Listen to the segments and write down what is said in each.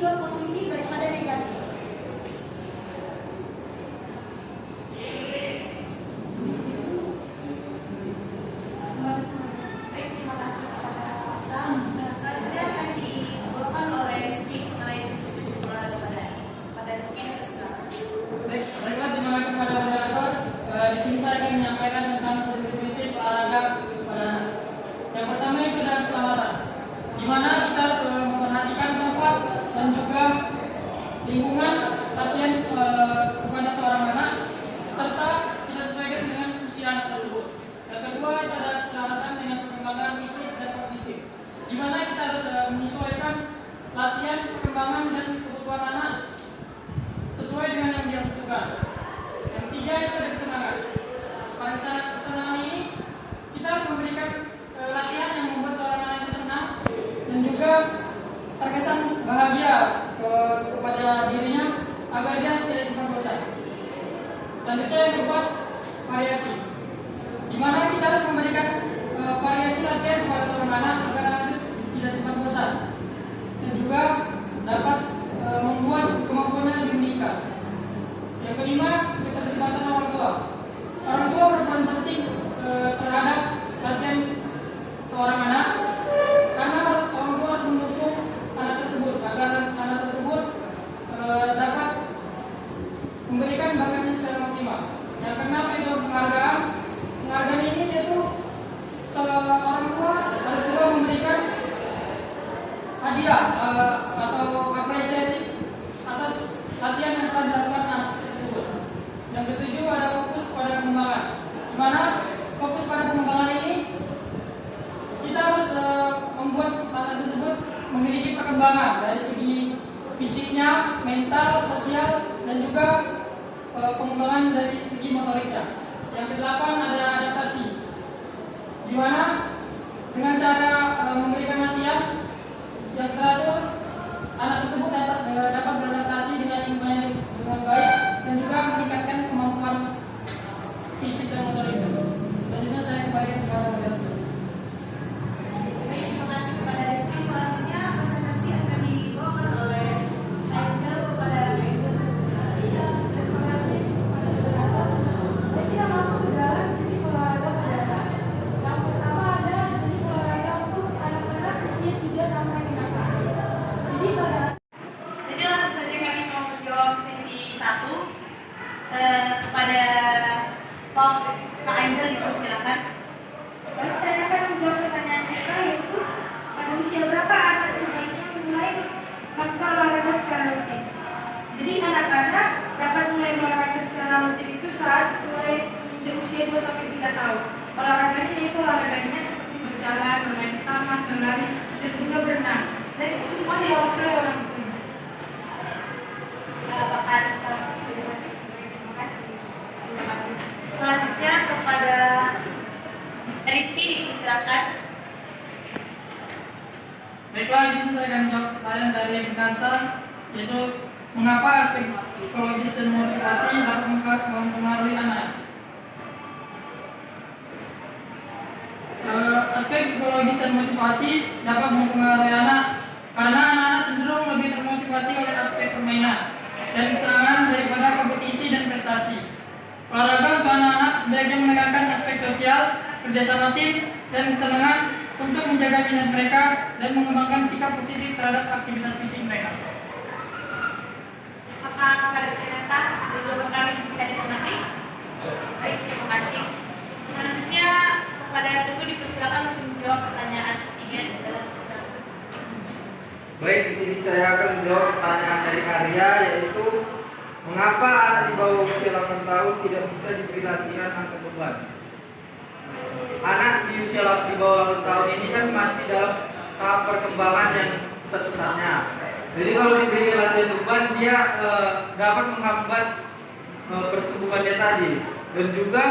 juga positif daripada negatif. Baiklah, terima kasih kepada moderator. Di sini saya akan menyampaikan tentang prinsip olahraga pada anak. Yang pertama itu adalah keselamatan, di mana kita harus memperhatikan tempat dan juga lingkungan latihan kepada seorang anak, serta kita sesuaikan dengan usia anak tersebut. Yang kedua itu adalah keselarasan dengan perkembangan fisik dan kognitif, di mana kita harus menyesuaikan latihan perkembangan dan kebutuhan anak sesuai dengan yang dia butuhkan. Yang ketiga itu ada kesenangan. Pada kesenangan ini kita harus memberikan latihan yang membuat seorang anak itu senang dan juga terkesan bahagia kepada dirinya agar dia tidak cepat bosan. Selanjutnya yang keempat, variasi, di mana kita harus memberikan variasi latihan kepada seorang anak agar anak itu tidak cepat bosan dan juga dapat membuat kemampuannya lebih meningkat. Yang kelima, keterlibatan orang tua. Orang tua berperan penting terhadap latihan seorang anak, karena orang tua harus mendukung anak tersebut agar anak tersebut dapat memberikan bakatnya secara maksimal. Yang keenam itu penghargaan. Penghargaan ini yaitu orang tua harus juga memberikan hadiah atau apresiasi atas latihan yang telah dilakukan anak tersebut. Yang ketujuh ada fokus pada pengembangan, di mana fokus pada pengembangan ini kita harus membuat anak tersebut memiliki perkembangan dari segi fisiknya, mental, sosial, dan juga pengembangan dari segi motoriknya. Yang kedelapan ada adaptasi, di mana dengan cara memberikan latihan yang teratur, anak tersebut dapat beradaptasi dengan lingkungan dengan baik dan juga meningkatkan kemampuan fisik dan motorik. Selanjutnya saya kembalikan kepada moderator. Terima kasih kepada Rizky. Selanjutnya presentasi akan dibawakan oleh Angel kepada Angel. Terima kasih kepada moderator. Baik, kita masuk ke dalam jenis olahraga pada anak. Yang pertama ada jenis olahraga untuk anak-anak usia 3 sampai 5 tahun. Jadi langsung saja kami mau menjawab sesi 1 kepada Kak Angel, dipersilakan. Baik, saya akan menjawab pertanyaan mereka, yaitu pada usia berapa anak sebaiknya mulai melakukan olahraga secara rutin. Jadi anak-anak dapat mulai olahraga secara rutin itu saat mulai menginjak usia 2 sampai 3 tahun. Olahraganya yaitu olahraganya seperti berjalan, bermain di taman, berlari, dan juga berenang. Dan itu semua diawasi oleh orang tua. Terima kasih. Terima kasih. Selanjutnya kepada Rizky, dipersilakan. Baiklah, di sini saya akan menjawab pertanyaan dari yang pengantar, yaitu mengapa aspek psikologis dan motivasi dapat mempengaruhi anak. Aspek psikologis dan motivasi dapat mempengaruhi anak karena anak-anak cenderung lebih termotivasi oleh aspek permainan dan kesenangan daripada kompetisi dan prestasi. Olahraga untuk anak-anak sebaiknya menekankan aspek sosial, kerjasama tim, dan kesenangan untuk menjaga minat mereka dan mengembangkan sikap positif terhadap aktivitas fisik mereka. Apakah ada pernyataan dan jawaban kami bisa dimengerti? Baik, terima kasih. Selanjutnya kepada Tugu, dipersilakan untuk menjawab pertanyaan ketiga dalam sesi 1. Baik, di sini saya akan menjawab pertanyaan dari Arya, yaitu mengapa anak di bawah usia 8 tahun tidak bisa diberi latihan angkat beban. Anak di usia di bawah 8 tahun ini kan masih dalam tahap perkembangan yang besar-besarnya. Jadi kalau diberi latihan beban, dia dapat menghambat pertumbuhan dia tadi, dan juga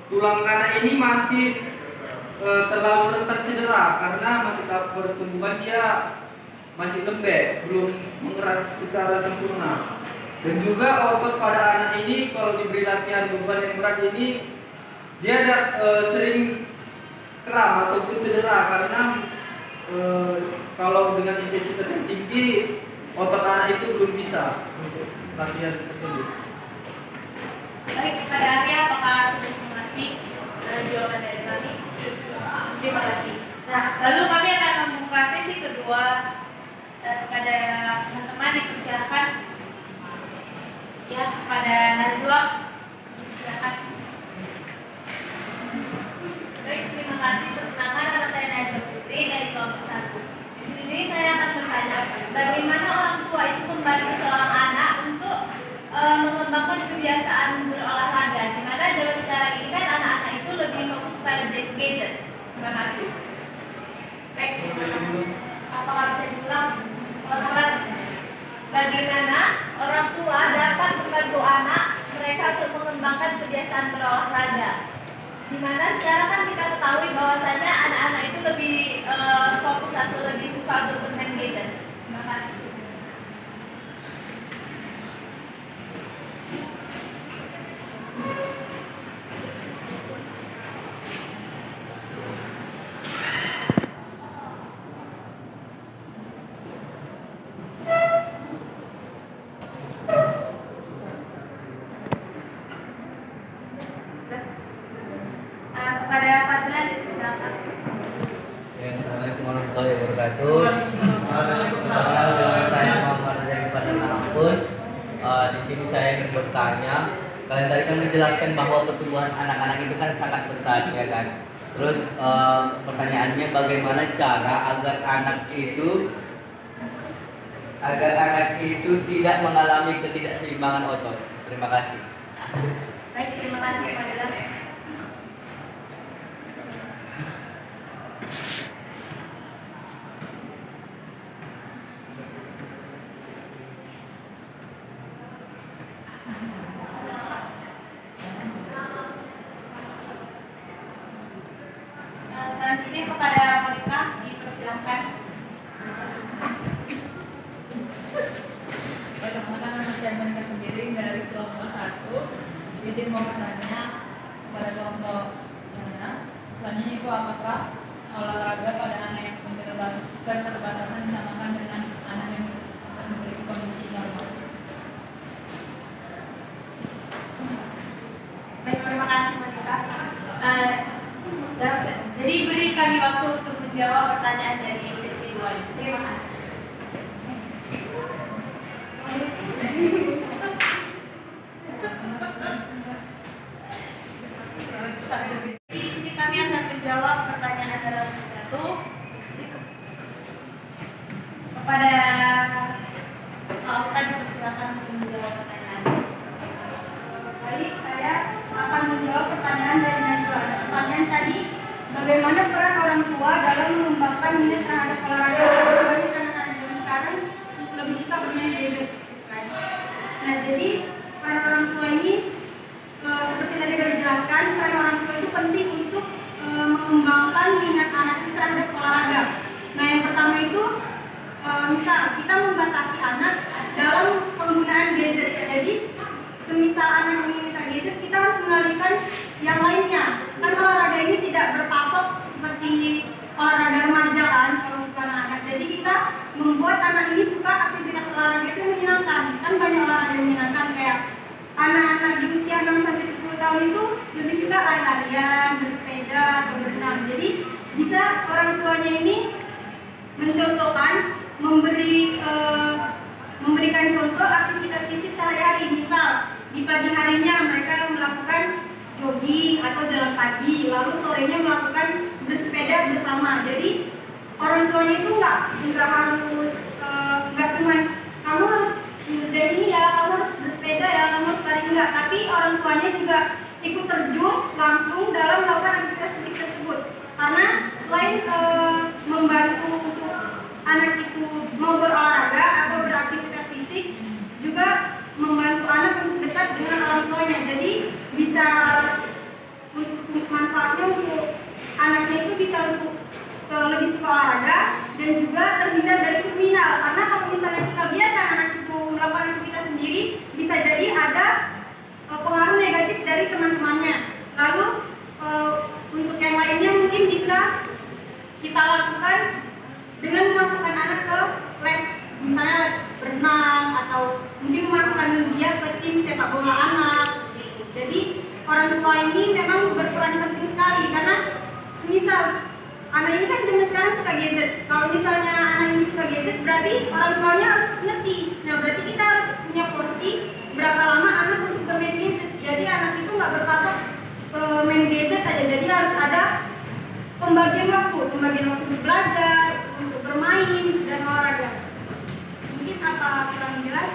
tulang anak ini masih terlalu rentan cedera karena masih tahap pertumbuhan dia masih lembek, belum mengeras secara sempurna. Dan juga otot pada anak ini kalau diberi latihan beban yang berat ini dia ada sering kram ataupun cedera karena kalau dengan intensitas yang tinggi otot anak itu belum bisa untuk latihan tersebut. Baik, kepada Arya, apakah sudah mengerti jawaban dari kami? Terima kasih. Nah, lalu kami akan membuka sesi kedua kepada teman-teman yang persilakan. Ya, kepada Najwa, silakan. Baik, terima kasih. Perkenalkan, nama saya Najwa Putri dari kelompok 1. Di sini saya akan bertanya, bagaimana orang tua itu membantu seorang anak untuk mengembangkan kebiasaan berolahraga, di mana zaman sekarang ini kan anak-anak itu lebih fokus pada gadget. Terima kasih. Baik, terima kasih. Apakah bisa diulang? Pelan-pelan. Bagaimana orang tua dapat membantu anak mereka untuk mengembangkan kebiasaan berolahraga, di mana sekarang kan kita ketahui bahwasanya anak-anak itu lebih fokus atau lebih suka untuk bermain gadget. Terima kasih. Kepada Fadlan, silakan. Ya, Assalamualaikum warahmatullahi wabarakatuh. Perkenalkan, saya Muhammad dari Padang Lampung. Di sini saya ingin bertanya. Kalian tadi kan menjelaskan bahwa pertumbuhan anak-anak itu kan sangat pesat, ya kan? Terus pertanyaannya, bagaimana cara agar anak itu tidak mengalami ketidakseimbangan otot? Terima kasih. Baik, terima kasih Fadlan. Selanjutnya kepada Monica, dipersilahkan. Perkenalkan, nama saya Monica sendiri dari kelompok 1. Izin mau bertanya pada kelompok mana? Pertanyaannya itu, apakah olahraga pada anak yang keterbatasan disamakan dengan anak yang memiliki kondisi normal? Baik, terima kasih Monica. Jadi beri kami waktu untuk menjawab pertanyaan dari sesi 2 ini. Terima kasih. Di sini kami akan menjawab pertanyaan dalam satu kepada Alfred, persilakan untuk menjawab pertanyaan. Baik, saya akan menjawab pertanyaan dari Najwa. Pertanyaan tadi, bagaimana peran orang tua dalam mengembangkan minat terhadap olahraga? Banyak anak-anak zaman sekarang lebih suka bermain gadget, kan? Nah, jadi peran orang tua ini seperti tadi sudah dijelaskan, peran orang tua itu penting untuk mengembangkan minat anak itu terhadap olahraga. Nah, yang pertama itu misal kita membatasi anak dalam penggunaan gadget. Jadi semisal anak meminta gadget, kita harus mengalihkan yang lainnya. Kan olahraga ini tidak berpatok seperti olahraga remaja kan, kalau bukan anak. Jadi kita membuat anak ini suka aktivitas olahraga itu menyenangkan. Kan banyak olahraga yang menyenangkan, kayak anak-anak di usia 6-10 tahun itu lebih suka lari-larian, bersepeda, atau berenang. Jadi bisa orang tuanya ini mencontohkan, memberikan contoh aktivitas fisik sehari-hari. Misal di pagi harinya mereka melakukan jogging atau jalan pagi, lalu sorenya melakukan bersepeda bersama. Jadi orang tuanya itu nggak harus nggak cuma kamu harus ngerjain ini ya, kamu harus bersepeda ya, kamu harus lari, enggak, tapi orang tuanya juga ikut terjun langsung dalam melakukan aktivitas fisik tersebut. Karena selain membantu untuk anak itu mau berolahraga atau beraktivitas fisik, juga membantu anak untuk dekat dengan orang tuanya. Jadi bisa untuk manfaatnya untuk anaknya itu bisa untuk lebih suka olahraga dan juga terhindar dari kriminal. Karena kalau misalnya kita biarkan anak itu melakukan aktivitas sendiri, bisa jadi ada pengaruh negatif dari teman-temannya. Lalu untuk yang lainnya mungkin bisa kita lakukan dengan memasukkan anak ke les, misalnya les berenang atau mungkin memasukkan dia ke tim sepak bola anak. Jadi orang tua ini memang berperan penting sekali karena semisal anak ini kan zaman sekarang suka gadget. Kalau misalnya anak ini suka gadget, berarti orang tuanya harus ngerti. Nah, berarti kita harus punya porsi berapa lama anak untuk bermain gadget. Jadi anak itu nggak berpatok main gadget aja. Jadi harus ada pembagian waktu untuk belajar, untuk bermain dan olahraga. Mungkin apa kurang jelas?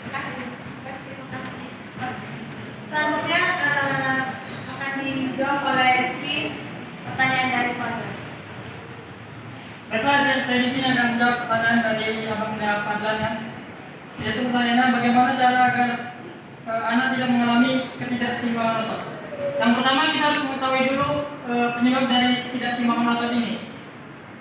Terima kasih. Selanjutnya akan dijawab oleh Rizky pertanyaan dari Fadlan. Baiklah, saya di sini akan menjawab pertanyaan dari Abang Nea Fadlan ya. Yaitu pertanyaannya bagaimana cara agar anak tidak mengalami ketidakseimbangan otot. Yang pertama kita harus mengetahui dulu penyebab dari ketidakseimbangan otot ini.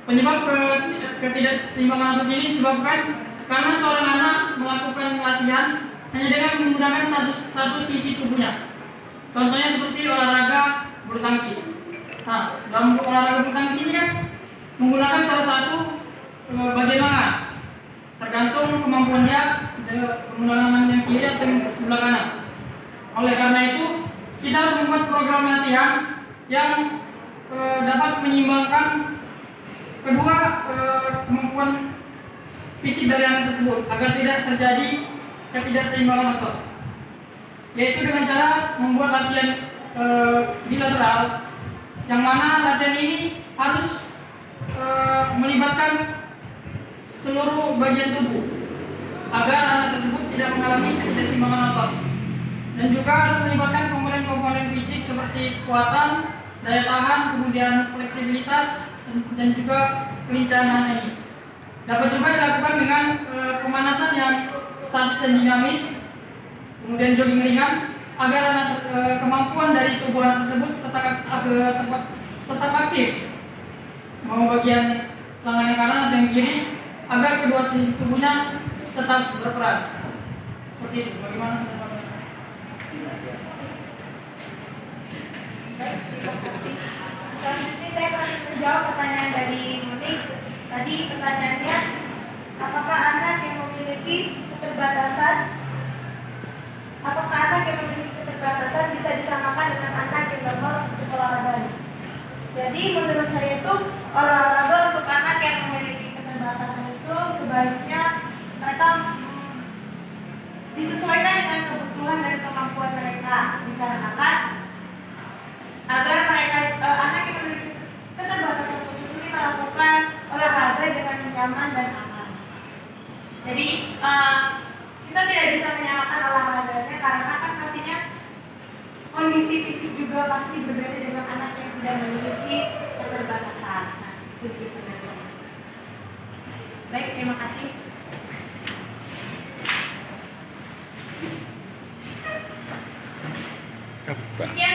Penyebab ketidakseimbangan otot ini disebabkan karena seorang anak melakukan latihan hanya dengan menggunakan satu sisi tubuhnya. Contohnya seperti olahraga bulu tangkis. Nah, dalam olahraga bulu tangkis ini kan menggunakan salah satu bagian lengan. Tergantung kemampuan dia menggunakan lengan yang kiri atau yang sebelah kanan. Oleh karena itu, kita harus membuat program latihan yang dapat menyeimbangkan kedua kemampuan fisik dari anak tersebut agar tidak terjadi ketidakseimbangan otot. Yaitu dengan cara membuat latihan bilateral, yang mana latihan ini harus melibatkan seluruh bagian tubuh agar anak tersebut tidak mengalami ketidakseimbangan otot, dan juga harus melibatkan komponen-komponen fisik seperti kekuatan, daya tahan, kemudian fleksibilitas dan juga kelincahan ini. Dapat juga dilakukan dengan pemanasan yang statis dan dinamis, kemudian jogging ringan agar kemampuan dari tubuh anak tersebut tetap aktif, mau bagian lengan yang kanan atau yang kiri, agar kedua sisi tubuhnya tetap berperan. Seperti itu. Bagaimana? Baik, terima kasih. Selanjutnya saya akan menjawab pertanyaan dari Monik. Tadi pertanyaannya, apakah anak yang memiliki keterbatasan bisa disamakan dengan anak yang normal untuk olahraga? Jadi menurut saya itu olahraga untuk anak yang memiliki keterbatasan itu sebaiknya mereka disesuaikan dengan kebutuhan dan kemampuan mereka, dikarenakan agar mereka anak yang memiliki keterbatasan khusus ini melakukan olahraga dengan nyaman dan aman. Jadi kita tidak bisa menyamakan olahraganya karena kan pastinya kondisi fisik juga pasti berbeda dengan anak yang tidak memiliki keterbatasan. Nah, begitu dari saya. Baik, terima kasih. Sekian